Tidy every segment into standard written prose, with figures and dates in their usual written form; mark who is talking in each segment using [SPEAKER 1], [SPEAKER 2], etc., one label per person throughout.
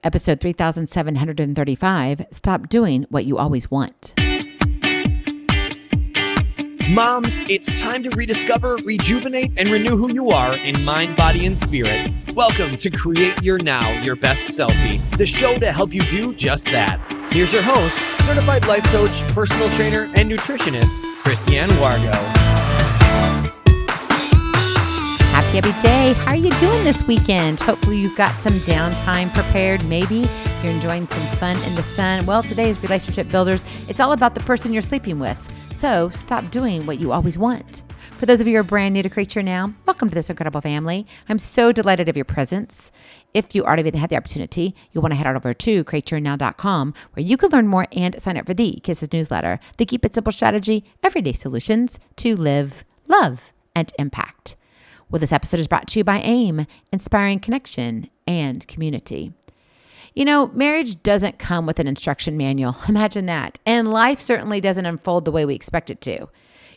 [SPEAKER 1] Episode 3735, Stop Doing What You Always Want.
[SPEAKER 2] Moms, it's time to rediscover, rejuvenate, and renew who you are in mind, body, and spirit. Welcome to Create Your Now, Your Best Selfie, the show to help you do just that. Here's your host, certified life coach, personal trainer, and nutritionist, Christiane Wargo.
[SPEAKER 1] Happy day. How are you doing this weekend? Hopefully you've got some downtime prepared. Maybe you're enjoying some fun in the sun. Well, today is Relationship Builders. It's all about the person you're sleeping with. So stop doing what you always want. For those of you who are brand new to Create Your Now, welcome to this incredible family. I'm so delighted of your presence. If you already had the opportunity, you'll want to head on over to createyournow.com where you can learn more and sign up for the Kisses newsletter, the Keep It Simple strategy, everyday solutions to live, love, and impact. Well, this episode is brought to you by AIM, Inspiring Connection and Community. You know, marriage doesn't come with an instruction manual. Imagine that. And life certainly doesn't unfold the way we expect it to.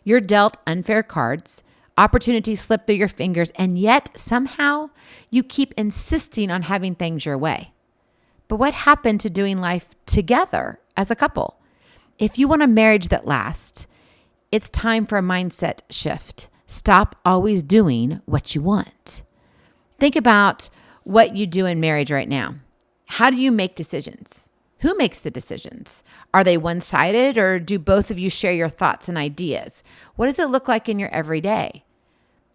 [SPEAKER 1] You're dealt unfair cards, opportunities slip through your fingers, and yet somehow you keep insisting on having things your way. But what happened to doing life together as a couple? If you want a marriage that lasts, it's time for a mindset shift. Stop always doing what you want. Think about what you do in marriage right now. How do you make decisions? Who makes the decisions? Are they one-sided, or do both of you share your thoughts and ideas? What does it look like in your everyday?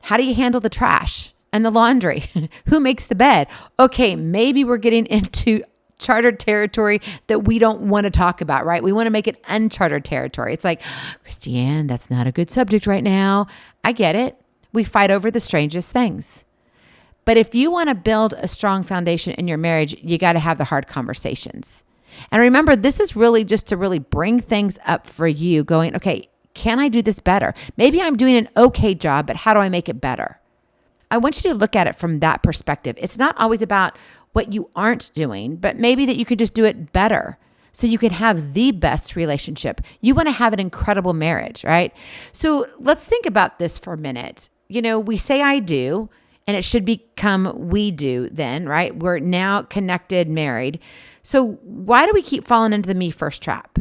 [SPEAKER 1] How do you handle the trash and the laundry? Who makes the bed? Okay, maybe we're getting into chartered territory that we don't want to talk about, right? We want to make it unchartered territory. It's like, Christiane, that's not a good subject right now. I get it. We fight over the strangest things. But if you want to build a strong foundation in your marriage, you got to have the hard conversations. And remember, this is really just to really bring things up for you going, okay, can I do this better? Maybe I'm doing an okay job, but how do I make it better? I want you to look at it from that perspective. It's not always about what you aren't doing, but maybe that you could just do it better so you can have the best relationship. You want to have an incredible marriage, right? So let's think about this for a minute. You know, we say I do, and it should become we do then, right? We're now connected, married. So why do we keep falling into the me first trap?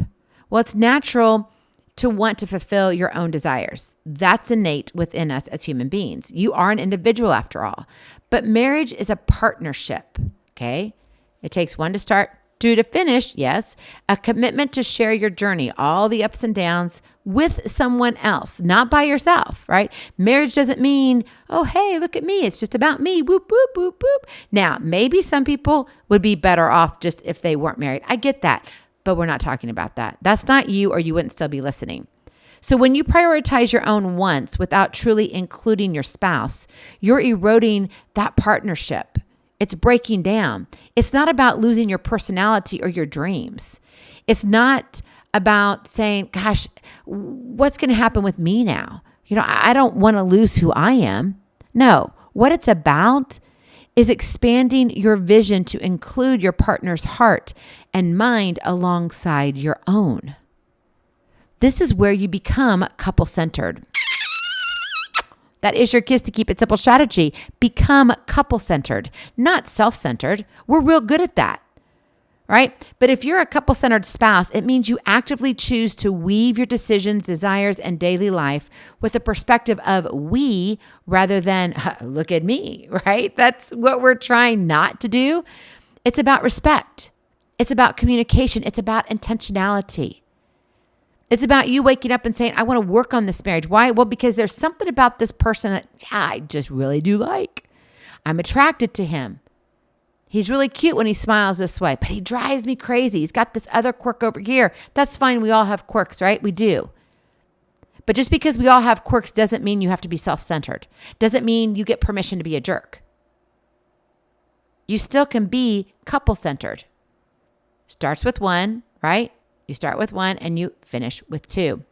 [SPEAKER 1] Well, it's natural to want to fulfill your own desires. That's innate within us as human beings. You are an individual after all. But marriage is a partnership, okay? It takes one to start, two to finish, yes. A commitment to share your journey, all the ups and downs with someone else, not by yourself, right? Marriage doesn't mean, oh, hey, look at me. It's just about me. Whoop, whoop, whoop, whoop. Now, maybe some people would be better off just if they weren't married. I get that, but we're not talking about that. That's not you, or you wouldn't still be listening. So when you prioritize your own wants without truly including your spouse, you're eroding that partnership. It's breaking down. It's not about losing your personality or your dreams. It's not about saying, gosh, what's going to happen with me now? You know, I don't want to lose who I am. No, what it's about is expanding your vision to include your partner's heart and mind alongside your own. This is where you become couple-centered. That is your kiss to keep it simple strategy. Become couple-centered, not self-centered. We're real good at that, right? But if you're a couple-centered spouse, it means you actively choose to weave your decisions, desires, and daily life with a perspective of we rather than look at me, right? That's what we're trying not to do. It's about respect. It's about communication. It's about intentionality. It's about you waking up and saying, I want to work on this marriage. Why? Well, because there's something about this person that I just really do like. I'm attracted to him. He's really cute when he smiles this way, but he drives me crazy. He's got this other quirk over here. That's fine. We all have quirks, right? We do. But just because we all have quirks doesn't mean you have to be self-centered. Doesn't mean you get permission to be a jerk. You still can be couple-centered. Starts with one, right? You start with one and you finish with two.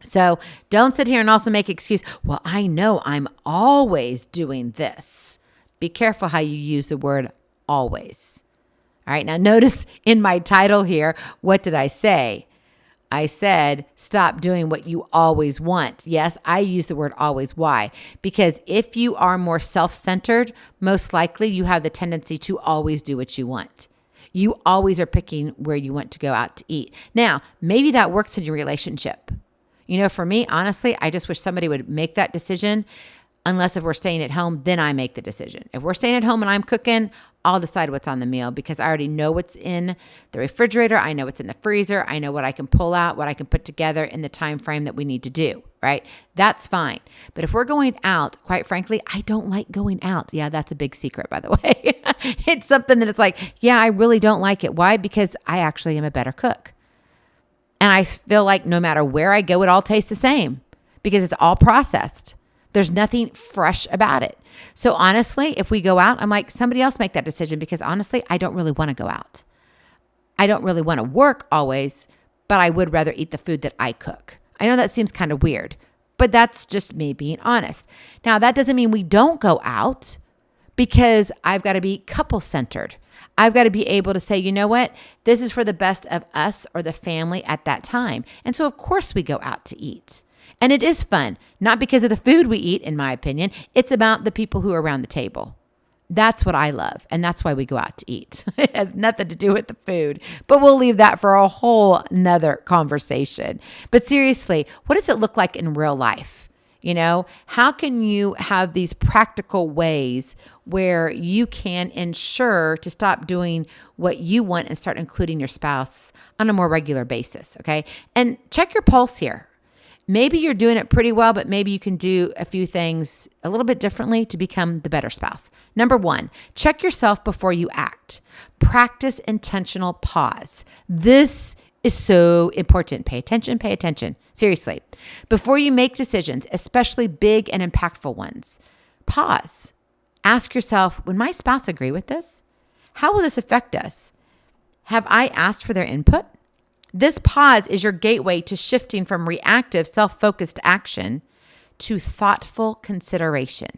[SPEAKER 1] So don't sit here and also make excuse. Well, I know I'm always doing this. Be careful how you use the word always. All right. Now notice in my title here, what did I say? I said, stop doing what you always want. Yes, I use the word always. Why? Because if you are more self-centered, most likely you have the tendency to always do what you want. You always are picking where you want to go out to eat. Now, maybe that works in your relationship. For me, honestly, I just wish somebody would make that decision. Unless if we're staying at home, then I make the decision. If we're staying at home and I'm cooking, I'll decide what's on the meal because I already know what's in the refrigerator. I know what's in the freezer. I know what I can pull out, what I can put together in the time frame that we need to do, right? That's fine. But if we're going out, quite frankly, I don't like going out. Yeah, that's a big secret, by the way. It's something that it's like, yeah, I really don't like it. Why? Because I actually am a better cook. And I feel like no matter where I go, it all tastes the same because it's all processed. There's nothing fresh about it. So honestly, if we go out, I'm like, somebody else make that decision because honestly, I don't really want to go out. I don't really want to work always, but I would rather eat the food that I cook. I know that seems kind of weird, but that's just me being honest. Now, that doesn't mean we don't go out because I've got to be couple centered. I've got to be able to say, you know what? This is for the best of us or the family at that time. And so of course we go out to eat. And it is fun, not because of the food we eat, in my opinion. It's about the people who are around the table. That's what I love. And that's why we go out to eat. It has nothing to do with the food, but we'll leave that for a whole nother conversation. But seriously, what does it look like in real life? How can you have these practical ways where you can ensure to stop doing what you want and start including your spouse on a more regular basis? Okay. And check your pulse here. Maybe you're doing it pretty well, but maybe you can do a few things a little bit differently to become the better spouse. Number 1, check yourself before you act. Practice intentional pause. This is so important. Pay attention. Seriously. Before you make decisions, especially big and impactful ones, pause. Ask yourself, would my spouse agree with this? How will this affect us? Have I asked for their input? This pause is your gateway to shifting from reactive, self-focused action to thoughtful consideration.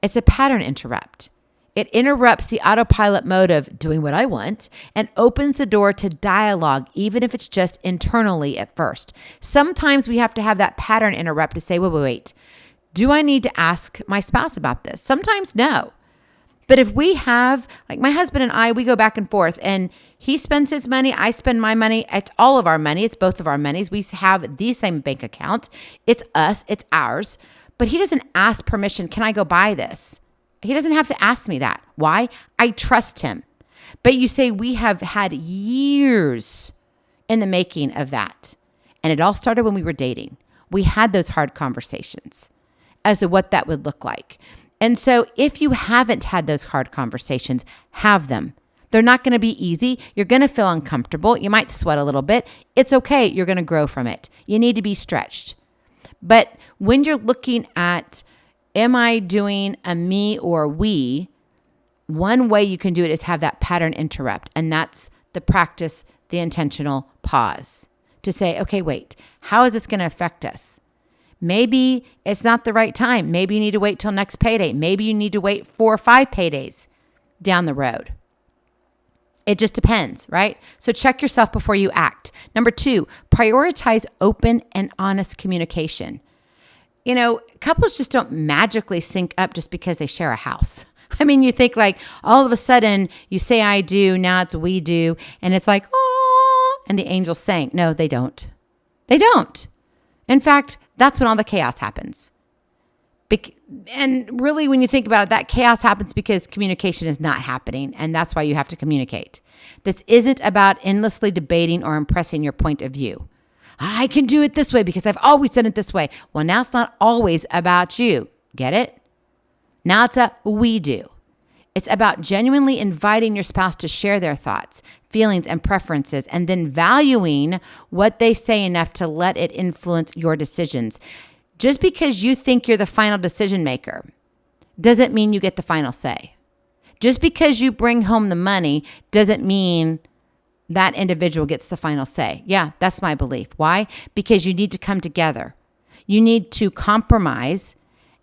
[SPEAKER 1] It's a pattern interrupt. It interrupts the autopilot mode of doing what I want and opens the door to dialogue, even if it's just internally at first. Sometimes we have to have that pattern interrupt to say, wait. Do I need to ask my spouse about this? Sometimes no. But if we have, like my husband and I, we go back and forth and he spends his money, I spend my money. It's all of our money. It's both of our monies. We have the same bank account. It's us. It's ours. But he doesn't ask permission. Can I go buy this? He doesn't have to ask me that. Why? I trust him. But you say we have had years in the making of that. And it all started when we were dating. We had those hard conversations as to what that would look like. And so if you haven't had those hard conversations, have them. They're not going to be easy. You're going to feel uncomfortable. You might sweat a little bit. It's okay. You're going to grow from it. You need to be stretched. But when you're looking at, am I doing a me or we, one way you can do it is have that pattern interrupt. And that's the practice, the intentional pause to say, okay, wait, how is this going to affect us? Maybe it's not the right time. Maybe you need to wait till next payday. Maybe you need to wait 4 or 5 paydays down the road. It just depends, right? So check yourself before you act. Number 2, prioritize open and honest communication. Couples just don't magically sync up just because they share a house. I mean, you think like all of a sudden you say I do, now it's we do, and it's like, oh, and the angels sang. No, they don't. They don't. In fact, that's when all the chaos happens. And really, when you think about it, that chaos happens because communication is not happening, and that's why you have to communicate. This isn't about endlessly debating or impressing your point of view. I can do it this way because I've always done it this way. Well, now it's not always about you. Get it? Now it's a we do. It's about genuinely inviting your spouse to share their thoughts, feelings, and preferences, and then valuing what they say enough to let it influence your decisions. Just because you think you're the final decision maker doesn't mean you get the final say. Just because you bring home the money doesn't mean that individual gets the final say. Yeah, that's my belief. Why? Because you need to come together. You need to compromise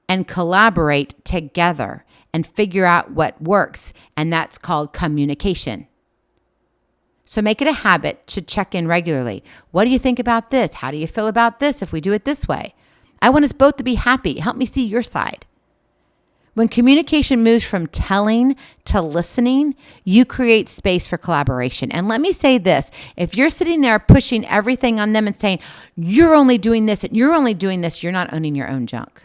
[SPEAKER 1] and collaborate together and figure out what works. And that's called communication. So make it a habit to check in regularly. What do you think about this? How do you feel about this if we do it this way? I want us both to be happy. Help me see your side. When communication moves from telling to listening, you create space for collaboration. And let me say this, if you're sitting there pushing everything on them and saying, you're only doing this and you're only doing this, you're not owning your own junk.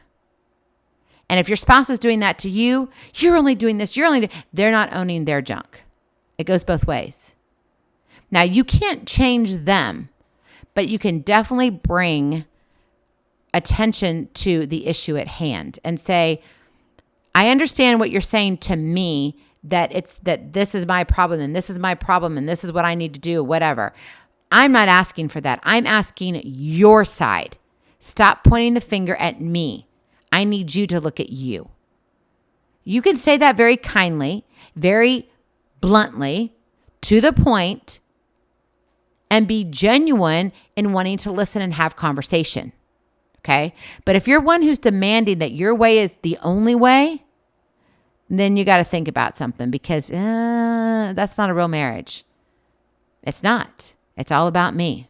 [SPEAKER 1] And if your spouse is doing that to you, you're only doing this, they're not owning their junk. It goes both ways. Now, you can't change them, but you can definitely bring attention to the issue at hand and say, I understand what you're saying to me, that this is my problem and this is my problem and this is what I need to do, whatever. I'm not asking for that. I'm asking your side. Stop pointing the finger at me. I need you to look at you. You can say that very kindly, very bluntly, to the point, and be genuine in wanting to listen and have conversation. Okay? But if you're one who's demanding that your way is the only way, then you got to think about something, because that's not a real marriage. It's not. It's all about me.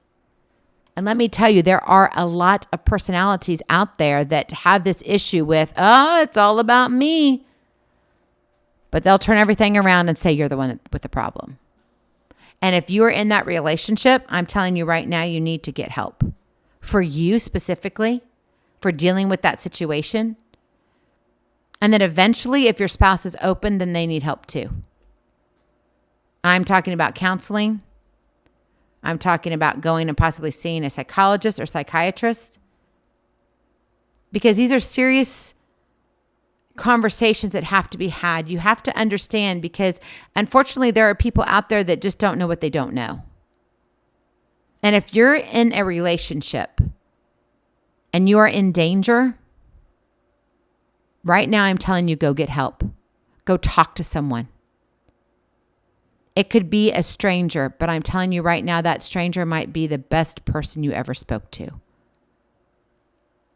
[SPEAKER 1] And let me tell you, there are a lot of personalities out there that have this issue with, it's all about me. But they'll turn everything around and say you're the one with the problem. And if you're in that relationship, I'm telling you right now, you need to get help. For you specifically, for dealing with that situation. And then eventually, if your spouse is open, then they need help too. I'm talking about counseling. I'm talking about going and possibly seeing a psychologist or psychiatrist. Because these are serious conversations that have to be had. You have to understand, because unfortunately, there are people out there that just don't know what they don't know. And if you're in a relationship and you are in danger, right now I'm telling you, go get help. Go talk to someone. It could be a stranger, but I'm telling you right now, that stranger might be the best person you ever spoke to.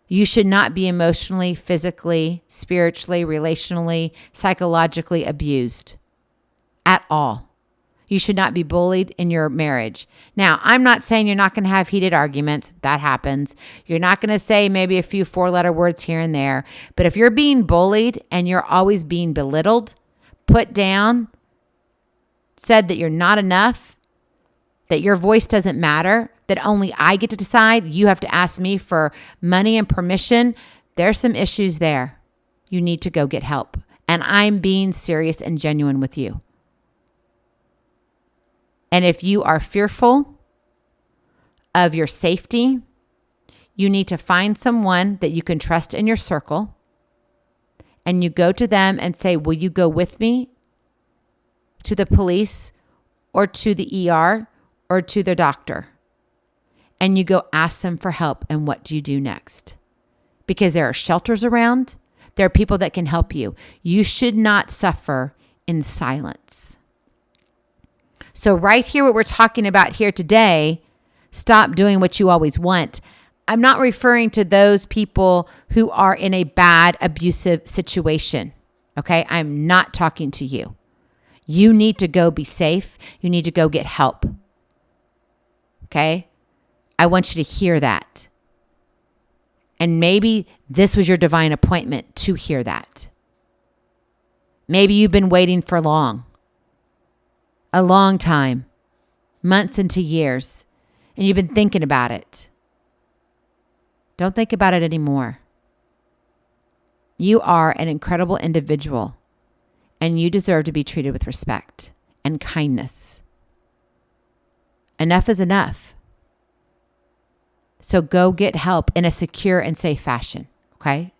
[SPEAKER 1] You should not be emotionally, physically, spiritually, relationally, psychologically abused at all. You should not be bullied in your marriage. Now, I'm not saying you're not going to have heated arguments. That happens. You're not going to say maybe a few 4-letter words here and there. But if you're being bullied and you're always being belittled, put down, said that you're not enough, that your voice doesn't matter, that only I get to decide, you have to ask me for money and permission, there's some issues there. You need to go get help. And I'm being serious and genuine with you. And if you are fearful of your safety, you need to find someone that you can trust in your circle. And you go to them and say, will you go with me to the police or to the ER or to the doctor? And you go ask them for help. And what do you do next? Because there are shelters around. There are people that can help you. You should not suffer in silence. So right here, what we're talking about here today, stop doing what you always want. I'm not referring to those people who are in a bad, abusive situation. Okay? I'm not talking to you. You need to go be safe. You need to go get help. Okay? I want you to hear that. And maybe this was your divine appointment to hear that. Maybe you've been waiting for a long time, months into years, and you've been thinking about it. Don't think about it anymore. You are an incredible individual, and you deserve to be treated with respect and kindness. Enough is enough. So go get help in a secure and safe fashion, okay?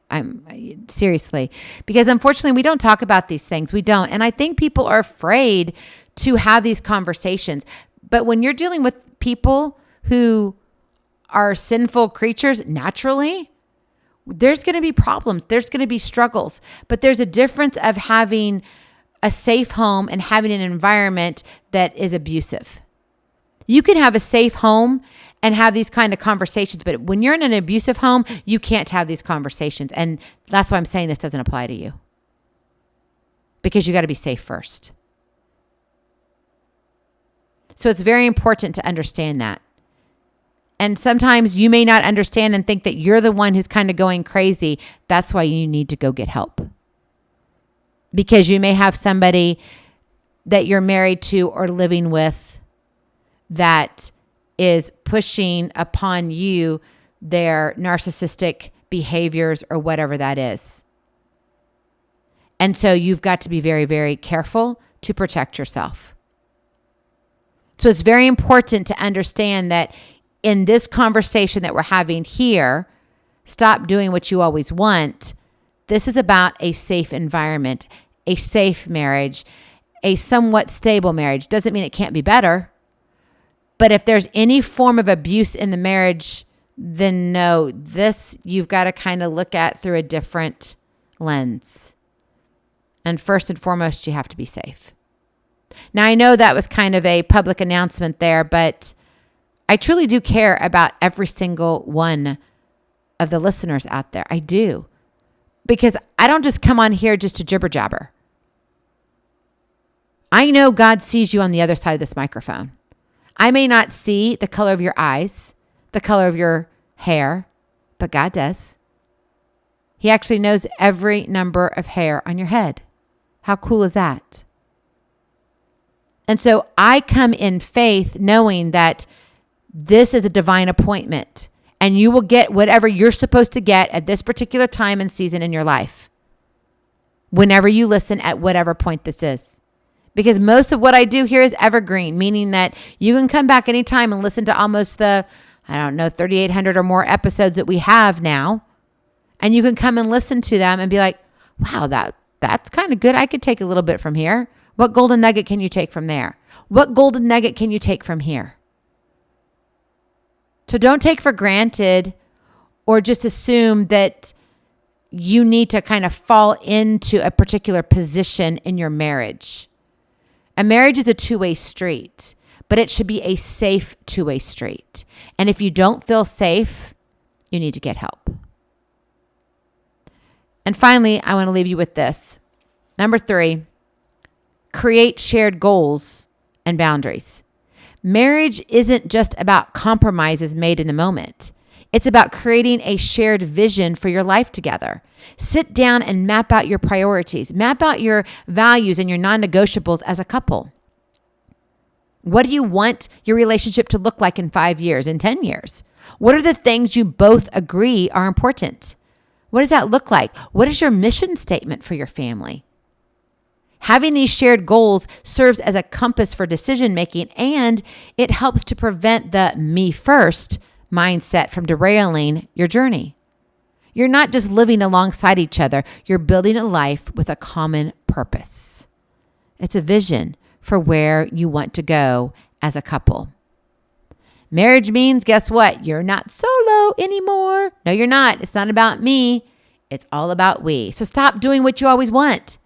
[SPEAKER 1] Seriously, because unfortunately we don't talk about these things. We don't. And I think people are afraid to have these conversations. But when you're dealing with people who are sinful creatures, naturally, there's going to be problems. There's going to be struggles. But there's a difference of having a safe home and having an environment that is abusive. You can have a safe home and have these kind of conversations, but when you're in an abusive home, you can't have these conversations. And that's why I'm saying this doesn't apply to you. Because you got to be safe first. So it's very important to understand that. And sometimes you may not understand and think that you're the one who's kind of going crazy. That's why you need to go get help. because you may have somebody that you're married to or living with that is pushing upon you their narcissistic behaviors or whatever that is. And so you've got to be very, very careful to protect yourself. So it's very important to understand that in this conversation that we're having here, stop doing what you always want. This is about a safe environment, a safe marriage, a somewhat stable marriage. Doesn't mean it can't be better. But if there's any form of abuse in the marriage, then no, this you've got to kind of look at through a different lens. And first and foremost, you have to be safe. Now, I know that was kind of a public announcement there, but I truly do care about every single one of the listeners out there. I do. Because I don't just come on here just to jibber jabber. I know God sees you on the other side of this microphone. I may not see the color of your eyes, the color of your hair, but God does. He actually knows every number of hair on your head. How cool is that? And so I come in faith knowing that this is a divine appointment and you will get whatever you're supposed to get at this particular time and season in your life. Whenever you listen at whatever point this is. Because most of what I do here is evergreen, meaning that you can come back anytime and listen to almost the, 3,800 or more episodes that we have now. And you can come and listen to them and be like, wow, that's kind of good. I could take a little bit from here. What golden nugget can you take from there? What golden nugget can you take from here? So don't take for granted or just assume that you need to kind of fall into a particular position in your marriage. A marriage is a two-way street, but it should be a safe two-way street. And if you don't feel safe, you need to get help. And finally, I want to leave you with this. Number 3, create shared goals and boundaries. Marriage isn't just about compromises made in the moment. It's about creating a shared vision for your life together. Sit down and map out your priorities. Map out your values and your non-negotiables as a couple. What do you want your relationship to look like in 5 years, in 10 years? What are the things you both agree are important? What does that look like? What is your mission statement for your family? Having these shared goals serves as a compass for decision making, and it helps to prevent the me first mindset from derailing your journey. You're not just living alongside each other. You're building a life with a common purpose. It's a vision for where you want to go as a couple. Marriage means, guess what? You're not solo anymore. No, you're not. It's not about me. It's all about we. So stop doing what you always want.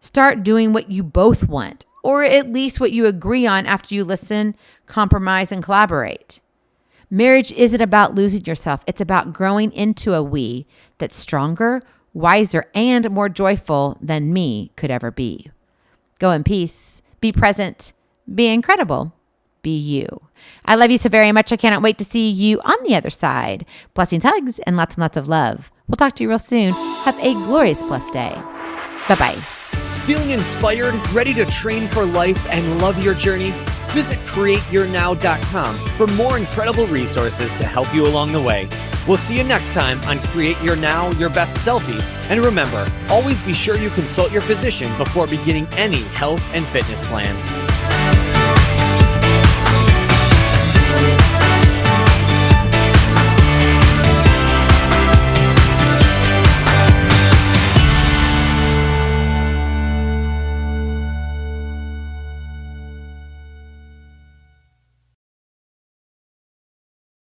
[SPEAKER 1] Start doing what you both want, or at least what you agree on after you listen, compromise, and collaborate. Marriage isn't about losing yourself. It's about growing into a we that's stronger, wiser, and more joyful than me could ever be. Go in peace. Be present. Be incredible. Be you. I love you so very much. I cannot wait to see you on the other side. Blessings, hugs, and lots of love. We'll talk to you real soon. Have a glorious, blessed day. Bye-bye.
[SPEAKER 2] Feeling inspired, ready to train for life and love your journey? Visit createyournow.com for more incredible resources to help you along the way. We'll see you next time on Create Your Now, Your Best Selfie. And remember, always be sure you consult your physician before beginning any health and fitness plan.